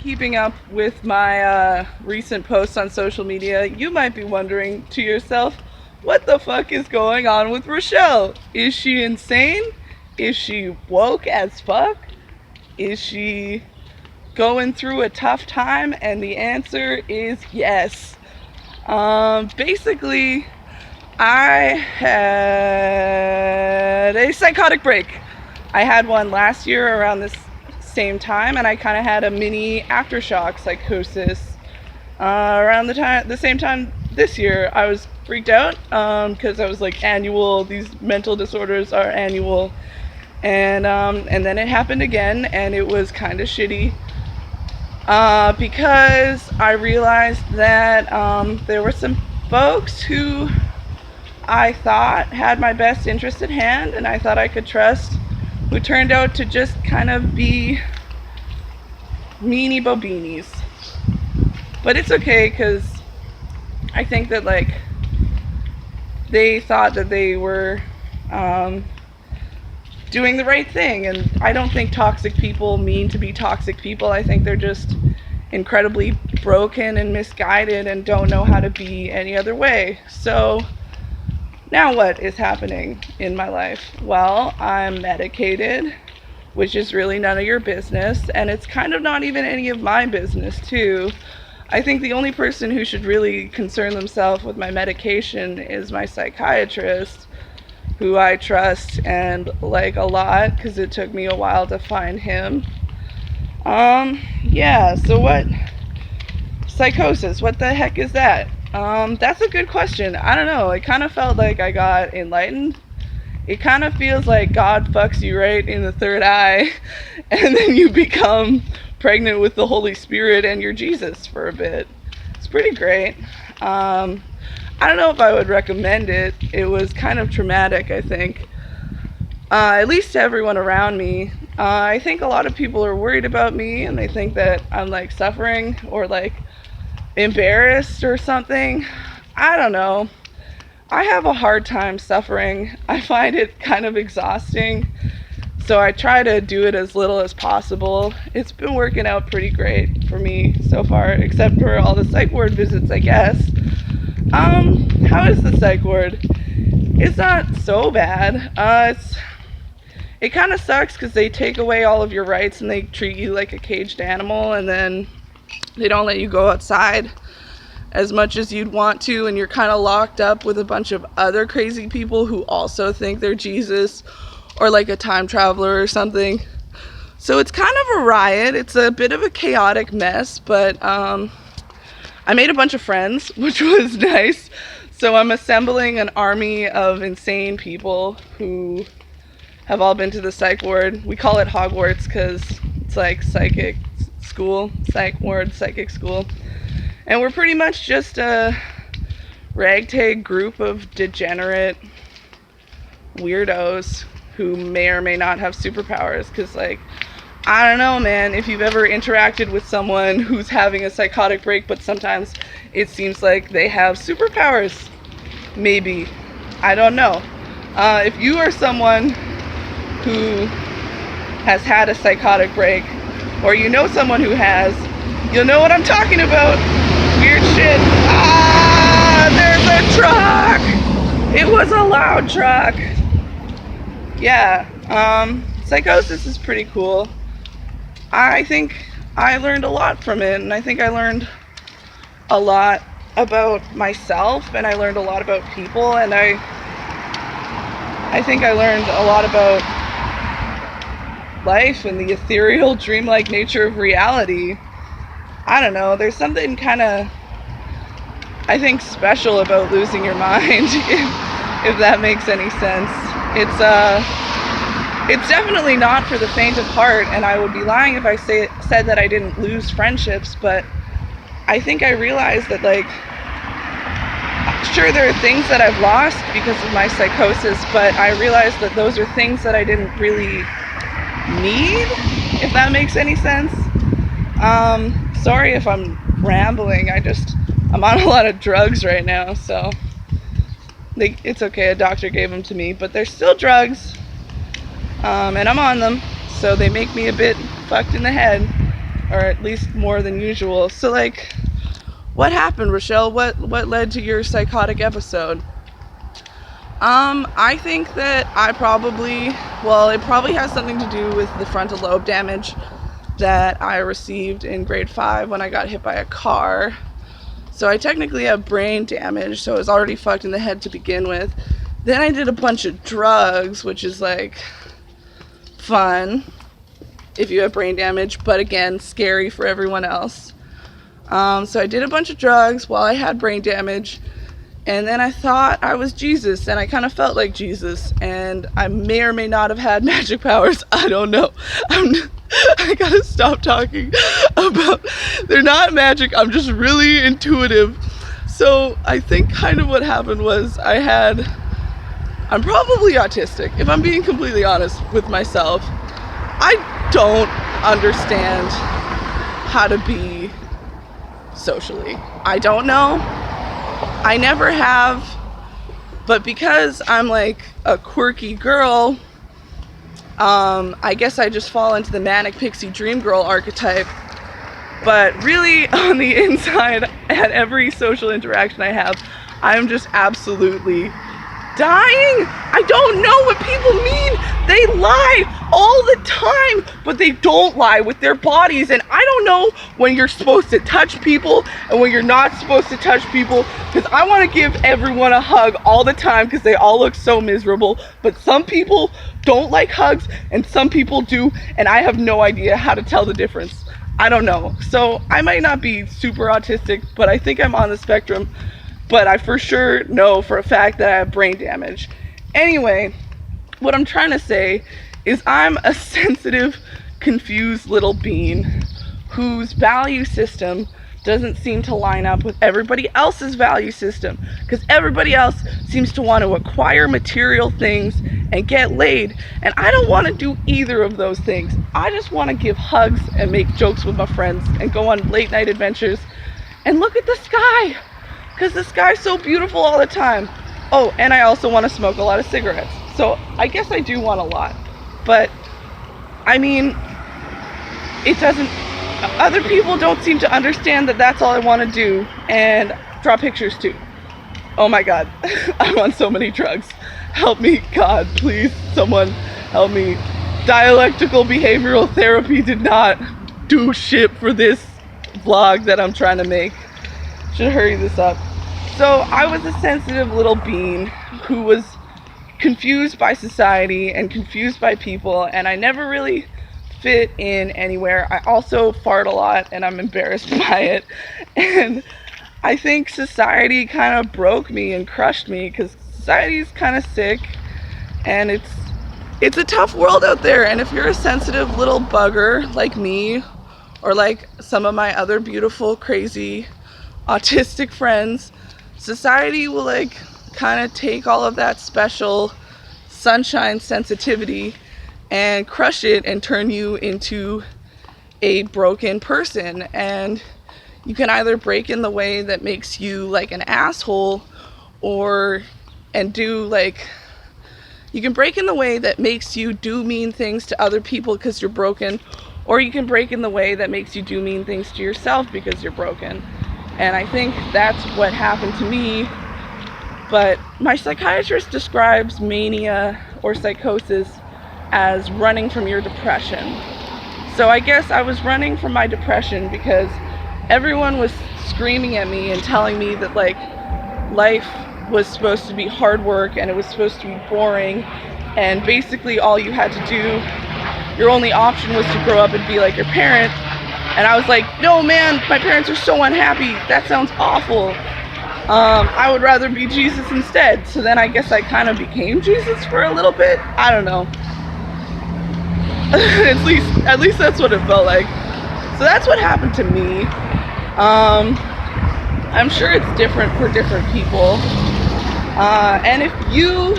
keeping up with my recent posts on social media, you might be wondering to yourself, what the fuck is going on with Rochelle? Is she insane? Is she woke as fuck? Is she going through a tough time? And the answer is yes. Basically, I had a psychotic break. I had one last year around this same time, and I kind of had a mini aftershock psychosis around the same time this year. I was freaked out because I was like, these mental disorders are annual, and then it happened again, and it was kind of shitty because I realized that there were some folks who I thought had my best interest at hand and I thought I could trust, who turned out to just kind of be meanie bobinis. But it's okay, because I think that they thought that they were doing the right thing, and I don't think toxic people mean to be toxic people. I think they're just incredibly broken and misguided and don't know how to be any other way. So now what is happening in my life? Well, I'm medicated, which is really none of your business, and it's kind of not even any of my business too. I think the only person who should really concern themselves with my medication is my psychiatrist, who I trust and like a lot because it took me a while to find him. So what? Psychosis, what the heck is that? That's a good question. I don't know. It kind of felt like I got enlightened. It kind of feels like God fucks you right in the third eye, and then you become pregnant with the Holy Spirit and you're Jesus for a bit. It's pretty great. I don't know if I would recommend it. It was kind of traumatic, I think. At least to everyone around me. I think a lot of people are worried about me, and they think that I'm suffering or embarrassed or something. I don't know. I have a hard time suffering. I find it kind of exhausting. So I try to do it as little as possible. It's been working out pretty great for me so far, except for all the psych ward visits, I guess. How is the psych ward? It's not so bad. It kind of sucks because they take away all of your rights and they treat you like a caged animal, and then they don't let you go outside as much as you'd want to, and you're kind of locked up with a bunch of other crazy people who also think they're Jesus or a time traveler or something. So it's kind of a riot. It's a bit of a chaotic mess, but I made a bunch of friends, which was nice. So I'm assembling an army of insane people who have all been to the psych ward. We call it Hogwarts because it's like psychic school, psych ward, psychic school. And we're pretty much just a ragtag group of degenerate weirdos who may or may not have superpowers, because I don't know, man, if you've ever interacted with someone who's having a psychotic break, but sometimes it seems like they have superpowers. Maybe. I don't know. If you are someone who has had a psychotic break, or you know someone who has, you'll know what I'm talking about. Weird shit. There's a truck! It was a loud truck. Yeah, Psychosis is pretty cool. I think I learned a lot from it, and I think I learned a lot about myself, and I learned a lot about people, and I think I learned a lot about life and the ethereal, dreamlike nature of reality. I don't know, there's something kind of, I think, special about losing your mind, if that makes any sense. It's definitely not for the faint of heart, and I would be lying if I said that I didn't lose friendships, but I think I realized that, sure, there are things that I've lost because of my psychosis, but I realized that those are things that I didn't really need, if that makes any sense. Sorry if I'm rambling, I'm on a lot of drugs right now, so it's okay, a doctor gave them to me, but they're still drugs, and I'm on them, so they make me a bit fucked in the head. or at least more than usual. So like, what happened, Rochelle? What led to your psychotic episode? I think that it probably has something to do with the frontal lobe damage that I received in grade 5 when I got hit by a car. So I technically have brain damage, so I was already fucked in the head to begin with. Then I did a bunch of drugs, which is like fun if you have brain damage, but again, scary for everyone else. So I did a bunch of drugs while I had brain damage, and then I thought I was Jesus, and I kind of felt like Jesus, and I may or may not have had magic powers. I don't know. I gotta stop talking about, they're not magic, I'm just really intuitive. So I think kind of what happened was I'm probably autistic, if I'm being completely honest with myself. I don't understand how to be socially. I don't know. I never have. But because I'm like a quirky girl, I guess I just fall into the manic pixie dream girl archetype. But really, on the inside, at every social interaction I have, I'm just absolutely dying. I don't know what people mean. They lie all the time, but they don't lie with their bodies. And I don't know when you're supposed to touch people and when you're not supposed to touch people, because I want to give everyone a hug all the time because they all look so miserable. But some people don't like hugs and some people do, and I have no idea how to tell the difference. I don't know. So I might not be super autistic, but I think I'm on the spectrum. But I for sure know for a fact that I have brain damage. Anyway, what I'm trying to say is I'm a sensitive, confused little being whose value system doesn't seem to line up with everybody else's value system, because everybody else seems to want to acquire material things and get laid, and I don't want to do either of those things. I just want to give hugs and make jokes with my friends and go on late night adventures and look at the sky, because the sky's so beautiful all the time. Oh, and I also want to smoke a lot of cigarettes. So I guess I do want a lot. But, I mean, other people don't seem to understand that that's all I want to do. And draw pictures too. Oh my God, I'm on so many drugs. Help me, God, please, someone help me. Dialectical behavioral therapy did not do shit for this vlog that I'm trying to make. Should hurry this up. So I was a sensitive little being who was confused by society and confused by people, and I never really fit in anywhere. I also fart a lot and I'm embarrassed by it, and I think society kind of broke me and crushed me, because society's kind of sick and it's a tough world out there. And if you're a sensitive little bugger like me, or like some of my other beautiful, crazy, autistic friends, society will like kind of take all of that special sunshine sensitivity and crush it and turn you into a broken person. And you can either break in the way that makes you like an asshole, you can break in the way that makes you do mean things to other people because you're broken, or you can break in the way that makes you do mean things to yourself because you're broken. And I think that's what happened to me. But my psychiatrist describes mania or psychosis as running from your depression. So I guess I was running from my depression because everyone was screaming at me and telling me that like life was supposed to be hard work and it was supposed to be boring, and basically all you had to do, your only option was to grow up and be like your parents. And I was like, no man, my parents are so unhappy, that sounds awful. I would rather be Jesus instead. So then I guess I kind of became Jesus for a little bit. I don't know. at least that's what it felt like. So that's what happened to me. I'm sure it's different for different people. And if you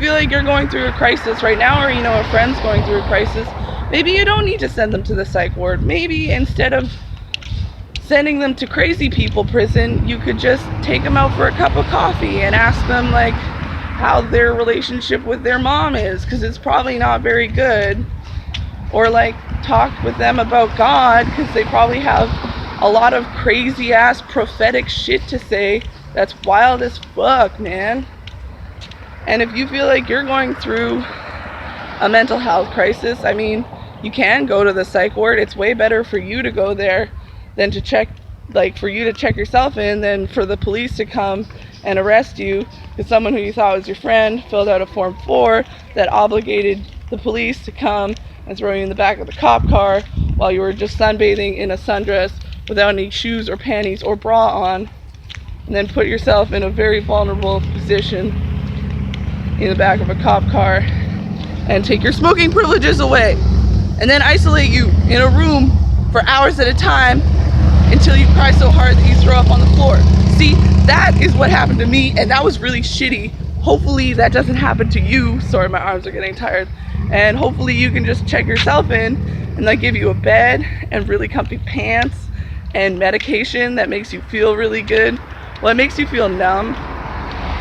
feel like you're going through a crisis right now, or you know a friend's going through a crisis, maybe you don't need to send them to the psych ward. Maybe instead of sending them to crazy people prison, you could just take them out for a cup of coffee and ask them like how their relationship with their mom is, because it's probably not very good. or like talk with them about God, because they probably have a lot of crazy ass prophetic shit to say that's wild as fuck, man. And if you feel like you're going through a mental health crisis, I mean, you can go to the psych ward. It's way better for you to go there than to check, like for you to check yourself in, than for the police to come and arrest you, because someone who you thought was your friend filled out a form 4 that obligated the police to come and throw you in the back of the cop car while you were just sunbathing in a sundress without any shoes or panties or bra on, and then put yourself in a very vulnerable position in the back of a cop car and take your smoking privileges away, and then isolate you in a room for hours at a time until you cry so hard that you throw up on the floor. See, that is what happened to me, and that was really shitty. Hopefully that doesn't happen to you. Sorry, my arms are getting tired. And hopefully you can just check yourself in, and they give you a bed and really comfy pants and medication that makes you feel really good. Well, it makes you feel numb,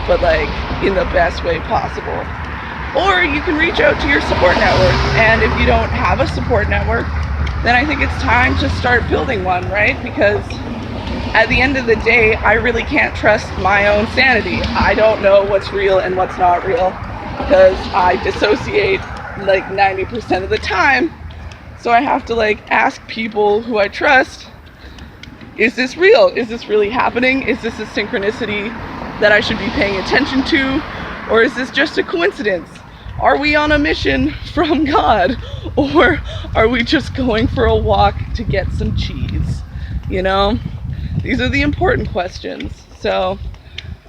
but like in the best way possible. Or you can reach out to your support network, and if you don't have a support network, then I think it's time to start building one, right? Because at the end of the day, I really can't trust my own sanity. I don't know what's real and what's not real, because I dissociate like 90% of the time. So I have to like ask people who I trust, is this real? Is this really happening? Is this a synchronicity that I should be paying attention to? Or is this just a coincidence? Are we on a mission from God? Or are we just going for a walk to get some cheese? You know? These are the important questions. So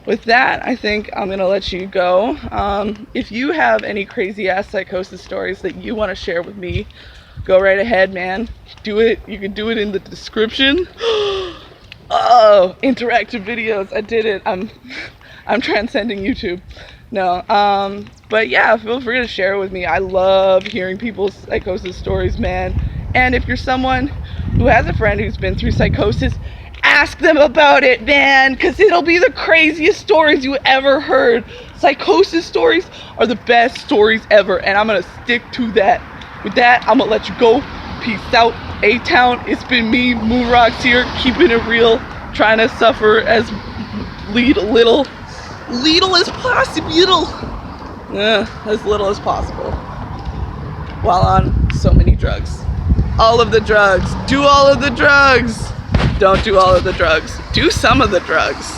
with that, I think I'm gonna let you go. If you have any crazy ass psychosis stories that you want to share with me, go right ahead, man. Do it. You can do it in the description. Oh, interactive videos. I did it. I'm transcending YouTube. No. But yeah, feel free to share it with me. I love hearing people's psychosis stories, man. And if you're someone who has a friend who's been through psychosis, ask them about it, man, because it'll be the craziest stories you ever heard. Psychosis stories are the best stories ever, and I'm gonna stick to that. With that, I'm gonna let you go. Peace out, A-Town. It's been me, Moon Rocks here, keeping it real, trying to suffer as little as possible. As little as possible, while on so many drugs. All of the drugs. Do all of the drugs. Don't do all of the drugs. Do some of the drugs.